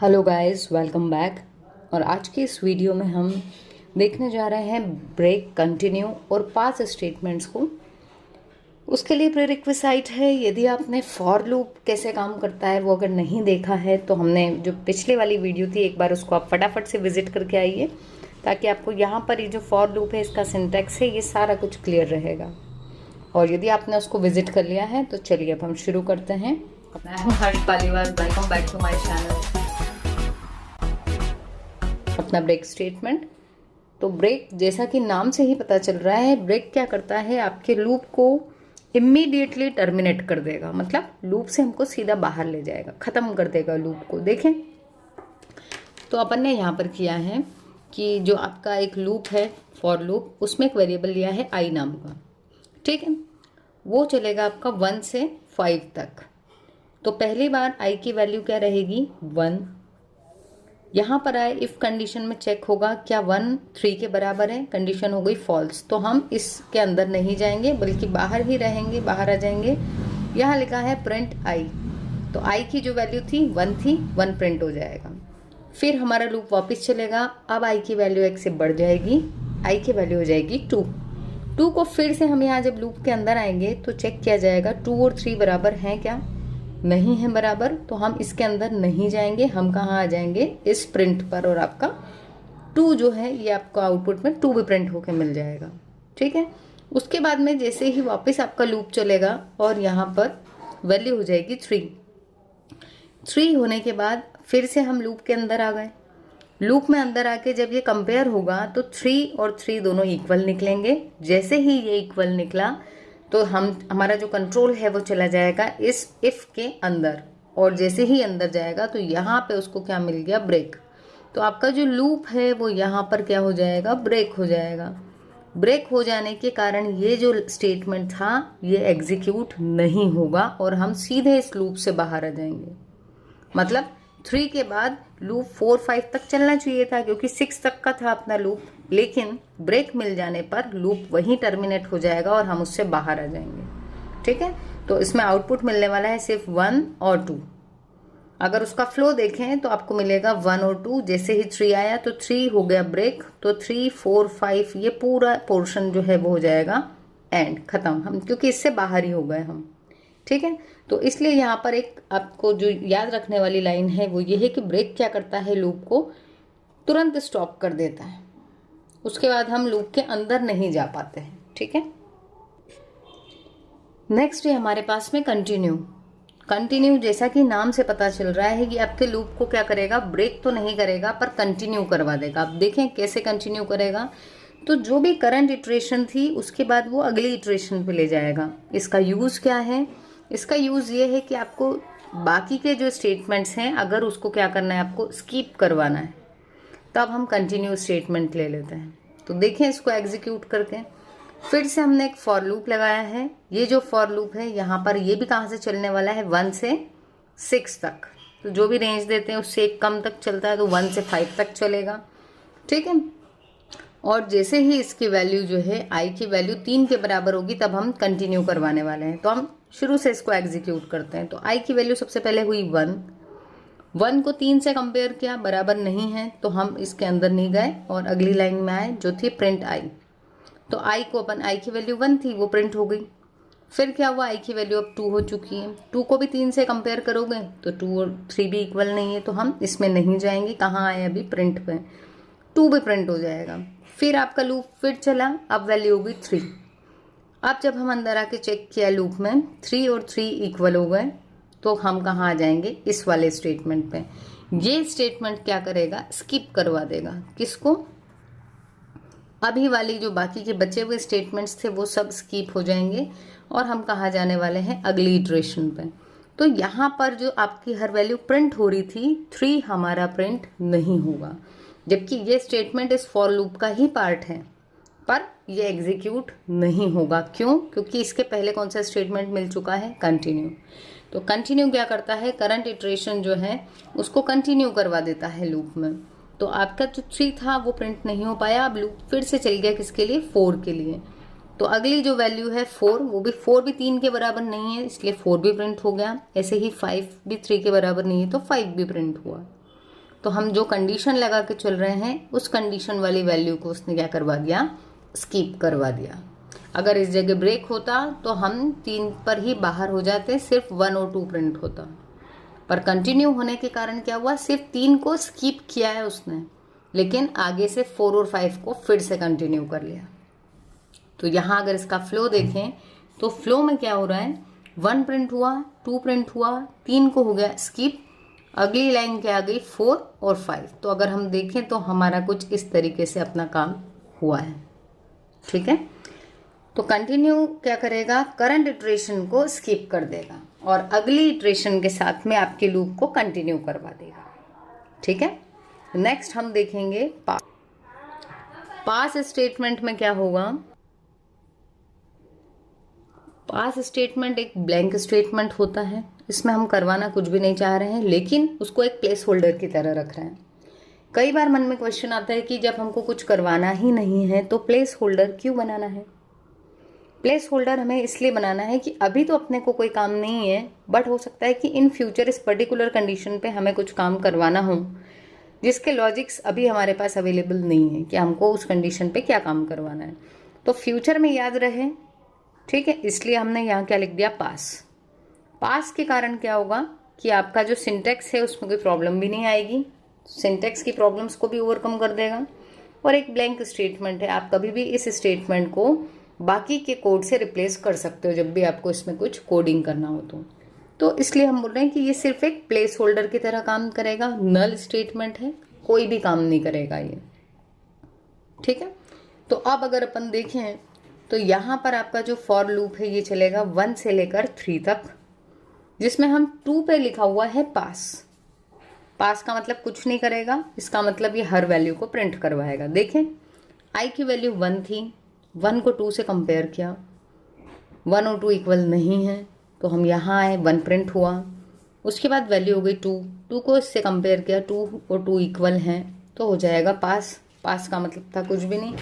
Hello guys, welcome back. और आज की इस वीडियो में हम देखने जा रहे हैं ब्रेक, कंटिन्यू और पास स्टेटमेंट्स को। उसके लिए प्रीरिक्विसाइट है, यदि आपने फॉर लूप कैसे काम करता है वो अगर नहीं देखा है तो हमने जो पिछले वाली वीडियो थी एक बार उसको आप फटाफट से विजिट करके आइए, ताकि आपको यहाँ पर ये जो फॉर लूप है इसका सिंटैक्स है ये सारा कुछ क्लियर रहेगा। और यदि आपने उसको विजिट कर लिया है तो चलिए अब हम शुरू करते हैं। मैं हूँ Harsh Paliwal, welcome back to my channel. अपना ब्रेक स्टेटमेंट। तो ब्रेक जैसा कि नाम से ही पता चल रहा है, ब्रेक क्या करता है, आपके लूप को इमीडिएटली टर्मिनेट कर देगा। मतलब लूप से हमको सीधा बाहर ले जाएगा, खत्म कर देगा लूप को। देखें तो अपन ने यहाँ पर किया है कि जो आपका एक लूप है फॉर लूप, उसमें एक वेरिएबल लिया है आई नाम का, ठीक है। वो चलेगा आपका 1 से 5 तक। तो पहली बार आई की वैल्यू क्या रहेगी, 1। यहाँ पर आए इफ कंडीशन में चेक होगा क्या 1 3 के बराबर है, कंडीशन हो गई फॉल्स, तो हम इसके अंदर नहीं जाएंगे बल्कि बाहर ही रहेंगे, बाहर आ जाएंगे। यहाँ लिखा है प्रिंट आई, तो आई की जो वैल्यू थी 1 थी, 1 प्रिंट हो जाएगा। फिर हमारा लूप वापस चलेगा। अब आई की वैल्यू 1 से बढ़ जाएगी, आई की वैल्यू हो जाएगी 2 को फिर से हम यहाँ जब लूप के अंदर आएंगे तो चेक किया जाएगा 2 और 3 बराबर हैं क्या, नहीं है बराबर, तो हम इसके अंदर नहीं जाएंगे। हम कहाँ आ जाएंगे, इस प्रिंट पर, और आपका 2 जो है ये आपको आउटपुट में 2 भी प्रिंट होके मिल जाएगा, ठीक है। उसके बाद में जैसे ही वापस आपका लूप चलेगा और यहाँ पर वैल्यू हो जाएगी 3 होने के बाद फिर से हम लूप के अंदर आ गए। लूप में अंदर आके जब ये कंपेयर होगा तो 3 और 3 दोनों इक्वल निकलेंगे। जैसे ही ये इक्वल निकला तो हमारा जो कंट्रोल है वो चला जाएगा इस इफ के अंदर, और जैसे ही अंदर जाएगा तो यहाँ पे उसको क्या मिल गया, ब्रेक। तो आपका जो लूप है वो यहाँ पर क्या हो जाएगा, ब्रेक हो जाएगा। ब्रेक हो जाने के कारण ये जो स्टेटमेंट था ये एग्जीक्यूट नहीं होगा और हम सीधे इस लूप से बाहर आ जाएंगे। मतलब 3 के बाद लूप 4 5 तक चलना चाहिए था क्योंकि 6 तक का था अपना लूप, लेकिन ब्रेक मिल जाने पर लूप वहीं टर्मिनेट हो जाएगा और हम उससे बाहर आ जाएंगे, ठीक है। तो इसमें आउटपुट मिलने वाला है सिर्फ 1 और 2। अगर उसका फ्लो देखें तो आपको मिलेगा 1 और 2। जैसे ही 3 आया तो 3 हो गया ब्रेक, तो 3 4 5 ये पूरा पोर्शन जो है वो हो जाएगा एंड, खत्म, हम क्योंकि इससे बाहर ही हो गए हम, ठीक है। तो इसलिए यहाँ पर एक आपको जो याद रखने वाली लाइन है वो ये है कि ब्रेक क्या करता है, लूप को तुरंत स्टॉप कर देता है। उसके बाद हम लूप के अंदर नहीं जा पाते हैं, ठीक है। नेक्स्ट है हमारे पास में कंटिन्यू जैसा कि नाम से पता चल रहा है कि आपके लूप को क्या करेगा, ब्रेक तो नहीं करेगा पर कंटिन्यू करवा देगा। आप देखें कैसे कंटिन्यू करेगा, तो जो भी करंट इटरेशन थी उसके बाद वो अगली इटरेशन पे ले जाएगा। इसका यूज क्या है, इसका यूज ये है कि आपको बाकी के जो स्टेटमेंट्स हैं अगर उसको क्या करना है, आपको स्किप करवाना है, तब हम कंटिन्यू स्टेटमेंट ले लेते हैं। तो देखें इसको एग्जीक्यूट करके, फिर से हमने एक फॉर लूप लगाया है। ये जो फॉर लूप है यहाँ पर ये भी कहाँ से चलने वाला है, 1 से 6 तक। तो जो भी रेंज देते हैं उससे एक कम तक चलता है, तो 1 से 5 तक चलेगा, ठीक है। और जैसे ही इसकी वैल्यू जो है आई की वैल्यू 3 के बराबर होगी तब हम कंटिन्यू करवाने वाले हैं। तो हम शुरू से इसको एग्जीक्यूट करते हैं। तो आई की वैल्यू सबसे पहले हुई 1 को 3 से कंपेयर किया, बराबर नहीं है तो हम इसके अंदर नहीं गए और अगली लाइन में आए जो थी प्रिंट आई। तो आई को अपन, आई की वैल्यू 1 थी वो प्रिंट हो गई। फिर क्या हुआ, आई की वैल्यू अब 2 हो चुकी है। 2 को भी 3 से कंपेयर करोगे तो 2 और 3 भी इक्वल नहीं है, तो हम इसमें नहीं जाएंगे। कहाँ आए अभी, प्रिंट पे, 2 भी प्रिंट हो जाएगा। फिर आपका लूप फिर चला, अब वैल्यू हो गई 3। अब जब हम अंदर आके चेक किया लूप में 3 और 3 इक्वल हो गए, तो हम कहाँ आ जाएंगे, इस वाले स्टेटमेंट पे। ये स्टेटमेंट क्या करेगा, स्किप करवा देगा। किसको, अभी वाली जो बाकी के बचे हुए स्टेटमेंट्स थे वो सब स्किप हो जाएंगे और हम कहाँ जाने वाले हैं, अगली इटरेशन पे। तो यहाँ पर जो आपकी हर वैल्यू प्रिंट हो रही थी 3 हमारा प्रिंट नहीं होगा, जबकि ये स्टेटमेंट इस फॉर लूप का ही पार्ट है, पर ये एग्जीक्यूट नहीं होगा। क्यों, क्योंकि इसके पहले कौन सा स्टेटमेंट मिल चुका है, कंटिन्यू। तो कंटिन्यू क्या करता है, करंट इटरेशन जो है उसको कंटिन्यू करवा देता है लूप में। तो आपका जो 3 था वो प्रिंट नहीं हो पाया, अब लूप फिर से चल गया किसके लिए, 4 के लिए। तो अगली जो वैल्यू है 4, वो भी 4 भी 3 के बराबर नहीं है, इसलिए 4 भी प्रिंट हो गया। ऐसे ही 5 भी 3 के बराबर नहीं है तो 5 भी प्रिंट हुआ। तो हम जो कंडीशन लगा के चल रहे हैं उस कंडीशन वाली वैल्यू को उसने क्या करवा दिया, स्किप करवा दिया। अगर इस जगह ब्रेक होता तो हम 3 पर ही बाहर हो जाते, सिर्फ 1 और 2 प्रिंट होता। पर कंटिन्यू होने के कारण क्या हुआ, सिर्फ 3 को स्किप किया है उसने, लेकिन आगे से 4 और 5 को फिर से कंटिन्यू कर लिया। तो यहाँ अगर इसका फ्लो देखें तो फ्लो में क्या हो रहा है, 1 प्रिंट हुआ, 2 प्रिंट हुआ, 3 को हो गया स्किप, अगली लाइन क्या आ गई 4 और 5। तो अगर हम देखें तो हमारा कुछ इस तरीके से अपना काम हुआ है। ठीक है, तो कंटिन्यू क्या करेगा, करंट इटरेशन को स्किप कर देगा और अगली इटरेशन के साथ में आपके लूप को कंटिन्यू करवा देगा। ठीक है, नेक्स्ट हम देखेंगे पास स्टेटमेंट में क्या होगा। पास स्टेटमेंट एक ब्लैंक स्टेटमेंट होता है, इसमें हम करवाना कुछ भी नहीं चाह रहे हैं, लेकिन उसको एक प्लेस होल्डर की तरह रख रहे हैं। कई बार मन में क्वेश्चन आता है कि जब हमको कुछ करवाना ही नहीं है तो प्लेस होल्डर क्यों बनाना है। प्लेस होल्डर हमें इसलिए बनाना है कि अभी तो अपने को कोई काम नहीं है, बट हो सकता है कि इन फ्यूचर इस पर्टिकुलर कंडीशन पे हमें कुछ काम करवाना हो जिसके लॉजिक्स अभी हमारे पास अवेलेबल नहीं है कि हमको उस कंडीशन पे क्या काम करवाना है, तो फ्यूचर में याद रहे। ठीक है, इसलिए हमने यहाँ क्या लिख दिया, पास। पास के कारण क्या होगा कि आपका जो सिंटेक्स है उसमें कोई प्रॉब्लम भी नहीं आएगी, सिंटेक्स की प्रॉब्लम्स को भी ओवरकम कर देगा। और एक ब्लैंक स्टेटमेंट है, आप कभी भी इस स्टेटमेंट को बाकी के कोड से रिप्लेस कर सकते हो जब भी आपको इसमें कुछ कोडिंग करना हो तो इसलिए हम बोल रहे हैं कि ये सिर्फ एक प्लेस होल्डर की तरह काम करेगा, नल स्टेटमेंट है, कोई भी काम नहीं करेगा ये। ठीक है, तो अब अगर अपन देखें तो यहाँ पर आपका जो फॉर लूप है ये चलेगा 1 से लेकर 3 तक, जिसमें हम 2 पे लिखा हुआ है पास। पास का मतलब कुछ नहीं करेगा, इसका मतलब ये हर वैल्यू को प्रिंट करवाएगा। देखें, आई की वैल्यू 1 थी, 1 को 2 से कंपेयर किया, 1 और 2 इक्वल नहीं है, तो हम यहाँ आए, 1 प्रिंट हुआ। उसके बाद वैल्यू हो गई 2, 2 को इससे कंपेयर किया, 2 और 2 इक्वल हैं, तो हो जाएगा पास। पास का मतलब था कुछ भी नहीं।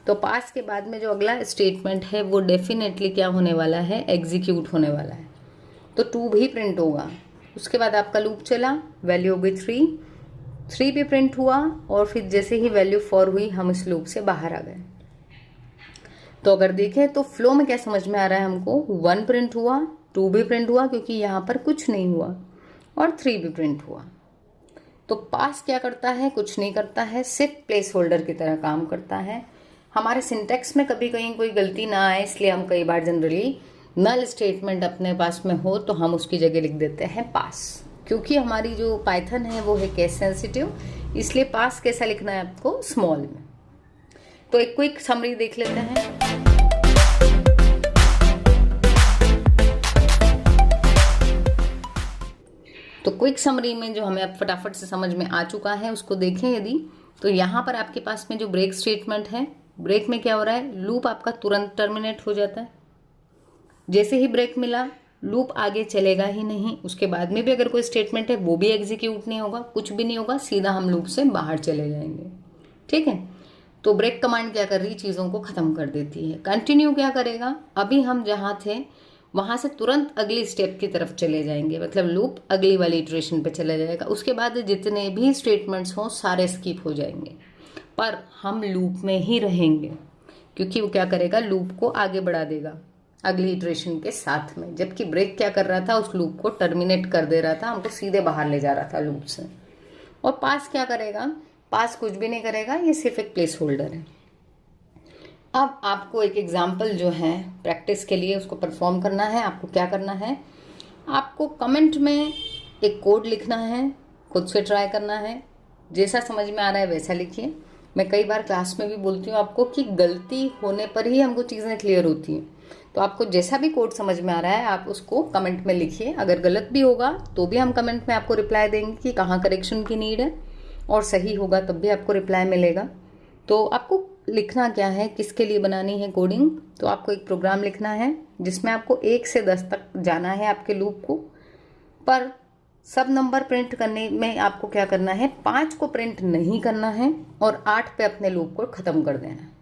तो पास के बाद में जो अगला स्टेटमेंट है वो डेफिनेटली क्या होने वाला है, एग्जीक्यूट होने वाला है, तो 2 भी प्रिंट होगा। उसके बाद आपका लूप चला, वैल्यू हो गई 3 भी प्रिंट हुआ, और फिर जैसे ही वैल्यू 4 हुई हम इस लूप से बाहर आ गए। तो अगर देखें तो फ्लो में क्या समझ में आ रहा है हमको, 1 प्रिंट हुआ, 2 भी प्रिंट हुआ क्योंकि यहाँ पर कुछ नहीं हुआ, और 3 भी प्रिंट हुआ। तो पास क्या करता है, कुछ नहीं करता है, सिर्फ प्लेस होल्डर की तरह काम करता है। हमारे सिंटेक्स में कभी कहीं कोई गलती ना आए, इसलिए हम कई बार जनरली नल स्टेटमेंट अपने पास में हो तो हम उसकी जगह लिख देते हैं पास, क्योंकि हमारी जो पाइथन है वो है केस सेंसिटिव, इसलिए पास कैसा लिखना है आपको, स्मॉल में। तो एक क्विक समरी देख लेते हैं। तो क्विक समरी में जो हमें अब फटाफट से समझ में आ चुका है उसको देखें यदि, तो यहाँ पर आपके पास में जो ब्रेक स्टेटमेंट है, ब्रेक में क्या हो रहा है, लूप आपका तुरंत टर्मिनेट हो जाता है। जैसे ही ब्रेक मिला लूप आगे चलेगा ही नहीं, उसके बाद में भी अगर कोई स्टेटमेंट है वो भी एग्जीक्यूट नहीं होगा, कुछ भी नहीं होगा, सीधा हम लूप से बाहर चले जाएंगे। ठीक है, तो ब्रेक कमांड क्या कर रही, चीज़ों को ख़त्म कर देती है। कंटिन्यू क्या करेगा, अभी हम जहाँ थे वहाँ से तुरंत अगली स्टेप की तरफ चले जाएंगे, मतलब लूप अगली वाली इटरेशन पे चला जाएगा। उसके बाद जितने भी स्टेटमेंट्स हों सारे स्किप हो जाएंगे, पर हम लूप में ही रहेंगे, क्योंकि वो क्या करेगा, लूप को आगे बढ़ा देगा अगली इटरेशन के साथ में। जबकि ब्रेक क्या कर रहा था, उस लूप को टर्मिनेट कर दे रहा था, हमको सीधे बाहर ले जा रहा था लूप से। और पास क्या करेगा, पास कुछ भी नहीं करेगा, ये सिर्फ एक प्लेस होल्डर है। अब आपको एक एग्जाम्पल जो है प्रैक्टिस के लिए उसको परफॉर्म करना है। आपको क्या करना है, आपको कमेंट में एक कोड लिखना है, खुद से ट्राई करना है, जैसा समझ में आ रहा है वैसा लिखिए। मैं कई बार क्लास में भी बोलती हूँ आपको कि गलती होने पर ही हमको चीज़ें क्लियर होती हैं। तो आपको जैसा भी कोड समझ में आ रहा है आप उसको कमेंट में लिखिए। अगर गलत भी होगा तो भी हम कमेंट में आपको रिप्लाई देंगे कि कहाँ करेक्शन की नीड है, और सही होगा तब भी आपको रिप्लाई मिलेगा। तो आपको लिखना क्या है, किसके लिए बनानी है कोडिंग, तो आपको एक प्रोग्राम लिखना है जिसमें आपको 1 से 10 तक जाना है आपके लूप को, पर सब नंबर प्रिंट करने में आपको क्या करना है, 5 को प्रिंट नहीं करना है और 8 पे अपने लूप को ख़त्म कर देना है।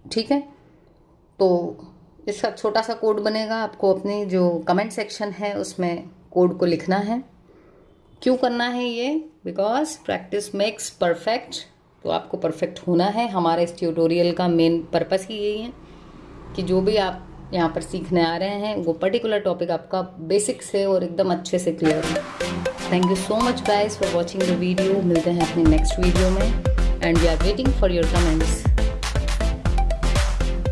ठीक है, तो इसका छोटा सा कोड बनेगा, आपको अपनी जो कमेंट सेक्शन है उसमें कोड को लिखना है। क्यों करना है ये? Because practice makes perfect. तो आपको परफेक्ट होना है। हमारा इस ट्यूटोरियल का मेन पर्पस ही यही है कि जो भी आप यहाँ पर सीखने आ रहे हैं वो पर्टिकुलर टॉपिक आपका बेसिक से और एकदम अच्छे से क्लियर है। Thank you so much guys for watching the video. मिलते हैं अपने नेक्स्ट वीडियो में and we are waiting for your comments.